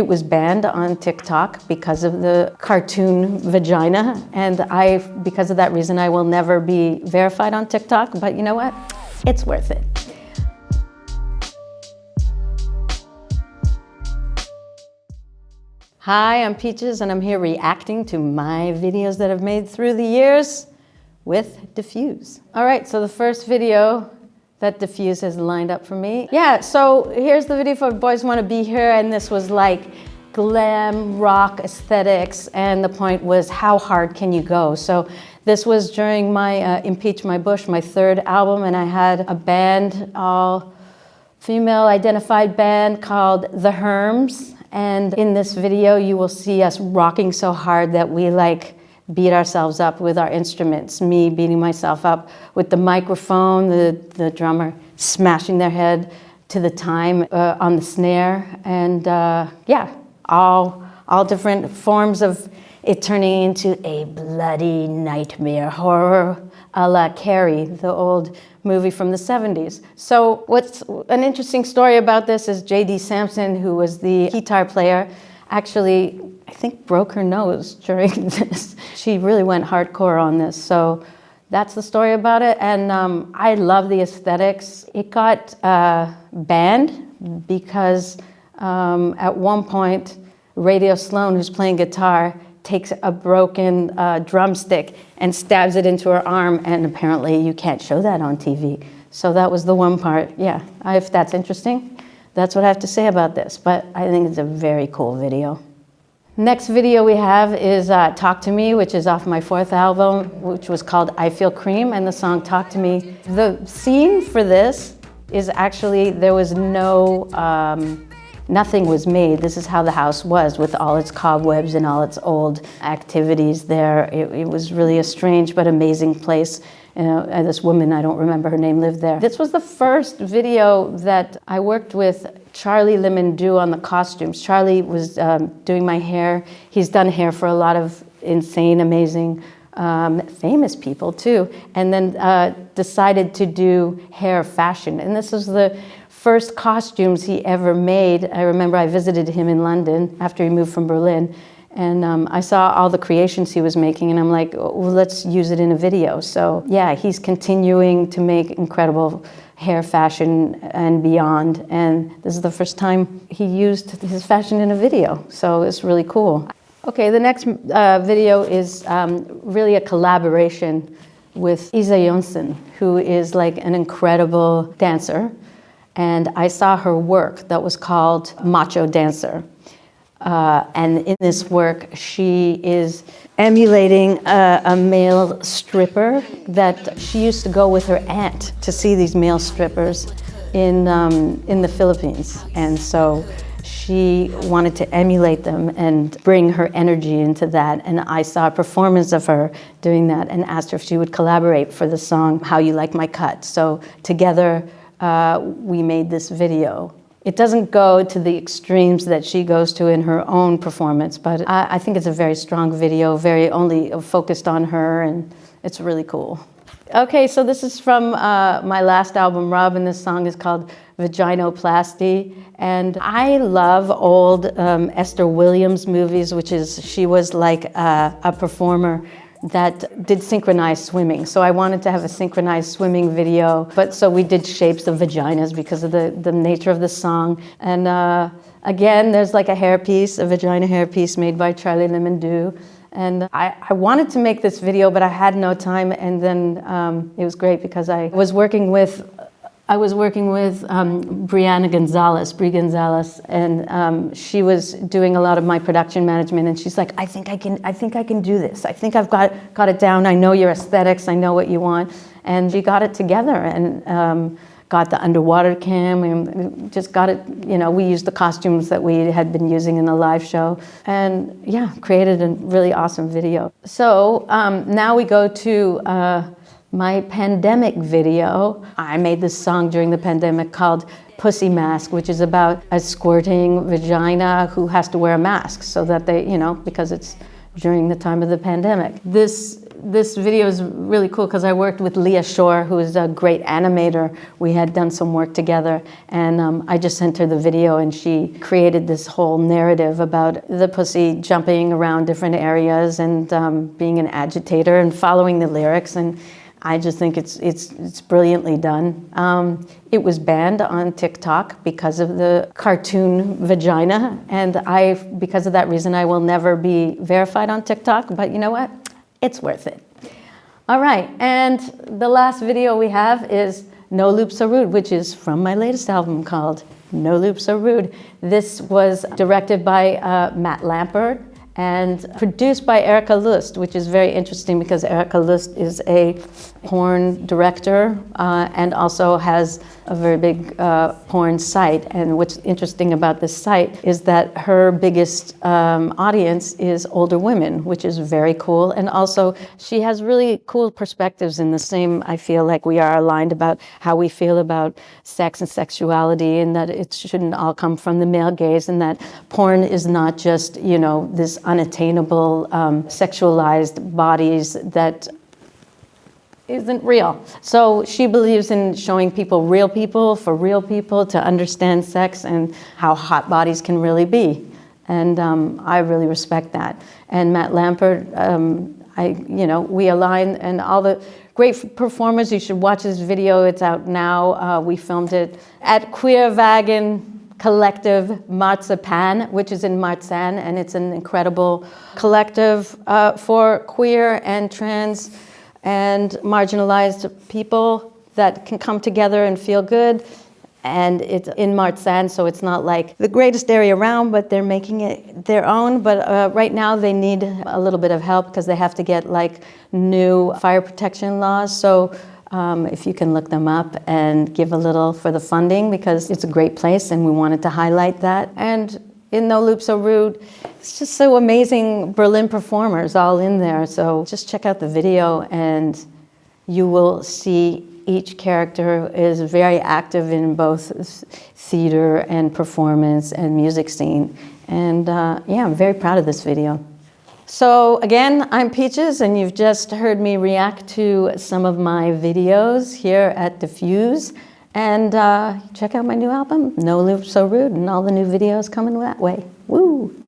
It was banned on TikTok because of the cartoon vagina, and because of that reason, I will never be verified on TikTok, but you know what? It's worth it. Hi, I'm Peaches, and I'm here reacting to my videos that I've made through the years with DIFFUS. All right, so the first video that DIFFUS has lined up for me. Yeah, so here's the video for Boys Want to Be Here, and this was like glam rock aesthetics, and the point was, how hard can you go? So this was during my Impeach My Bush, my third album, and I had a band, all female identified band called The Herms. And in this video, you will see us rocking so hard that we like beat ourselves up with our instruments. Me beating myself up with the microphone, the drummer smashing their head to the time on the snare. And yeah, all different forms of it turning into a bloody nightmare horror a la Carrie, the old movie from the 70s. So what's an interesting story about this is J.D. Sampson, who was the guitar player, actually, I think, broke her nose during this. She really went hardcore on this. So that's the story about it. And I love the aesthetics. It got banned because at one point, Radio Sloan, who's playing guitar, takes a broken drumstick and stabs it into her arm, and apparently you can't show that on TV. So that was the one part. Yeah, if that's interesting, that's what I have to say about this, but I think it's a very cool video. Next video we have is Talk to Me, which is off my fourth album, which was called I Feel Cream, and the song Talk to Me. The scene for this is actually, there was nothing was made. This is how the house was, with all its cobwebs and all its old activities there. It was really a strange but amazing place. And this woman, I don't remember her name, lived there. This was the first video that I worked with Charlie Limandu on the costumes. Charlie was doing my hair. He's done hair for a lot of insane, amazing, famous people too. And then decided to do hair fashion. And this was the first costumes he ever made. I remember I visited him in London after he moved from Berlin, and I saw all the creations he was making, and I'm like, well, let's use it in a video. So yeah, he's continuing to make incredible hair fashion and beyond, and this is the first time he used his fashion in a video, so it's really cool. Okay, the next video is really a collaboration with Isa Jonsson, who is like an incredible dancer. And I saw her work that was called Macho Dancer. And in this work, she is emulating a male stripper that she used to go with her aunt to see these male strippers in the Philippines. And so she wanted to emulate them and bring her energy into that. And I saw a performance of her doing that and asked her if she would collaborate for the song How You Like My Cut. So together, we made this video. It doesn't go to the extremes that she goes to in her own performance, but I think it's a very strong video, very only focused on her, and it's really cool. Okay, so this is from my last album, Rob, and this song is called Vaginoplasty. And I love old Esther Williams movies, she was like a performer that did synchronized swimming. So I wanted to have a synchronized swimming video, but so we did shapes of vaginas because of the nature of the song. And again, there's like a hairpiece, a vagina hairpiece made by Charlie Limandu. And I wanted to make this video, but I had no time. And then it was great because I was working with Brianna Gonzalez, Brie Gonzalez, and she was doing a lot of my production management, and she's like, I think I can do this. I think I've got it down. I know your aesthetics. I know what you want. And we got it together and got the underwater cam and just got it, we used the costumes that we had been using in the live show, and yeah, created a really awesome video. So now we go to my pandemic video. I made this song during the pandemic called Pussy Mask, which is about a squirting vagina who has to wear a mask so that they, because it's during the time of the pandemic. This this video is really cool because I worked with Leah Shore, who is a great animator. We had done some work together, and I just sent her the video, and she created this whole narrative about the pussy jumping around different areas and being an agitator and following the lyrics. And I just think it's brilliantly done. It was banned on TikTok because of the cartoon vagina, and because of that reason, I will never be verified on TikTok, but you know what? It's worth it. All right, and the last video we have is No Lube So Rude, which is from my latest album called No Lube So Rude. This was directed by Matt Lampert and produced by Erica Lust, which is very interesting because Erica Lust is a porn director and also has a very big porn site. And what's interesting about this site is that her biggest audience is older women, which is very cool. And also she has really cool perspectives in the same, I feel like we are aligned about how we feel about sex and sexuality, and that it shouldn't all come from the male gaze, and that porn is not just, you know, this unattainable sexualized bodies that isn't real. So she believes in showing people for real people to understand sex and how hot bodies can really be. And I really respect that. And Matt Lampert, we align, and all the great performers. You should watch this video. It's out now. We filmed it at Queer Vagan Collective Marzipan, which is in Marzahn, and it's an incredible collective for queer and trans and marginalized people that can come together and feel good. And it's in Marzahn, so it's not like the greatest area around, but they're making it their own. But right now they need a little bit of help because they have to get like new fire protection laws. So if you can look them up and give a little for the funding, because it's a great place and we wanted to highlight that. And in No Lube So Rude, it's just so amazing Berlin performers all in there. So just check out the video and you will see each character is very active in both theater and performance and music scene. And yeah, I'm very proud of this video. So again, I'm Peaches, and you've just heard me react to some of my videos here at DIFFUS. And check out my new album, No Lube So Rude, and all the new videos coming that way. Woo!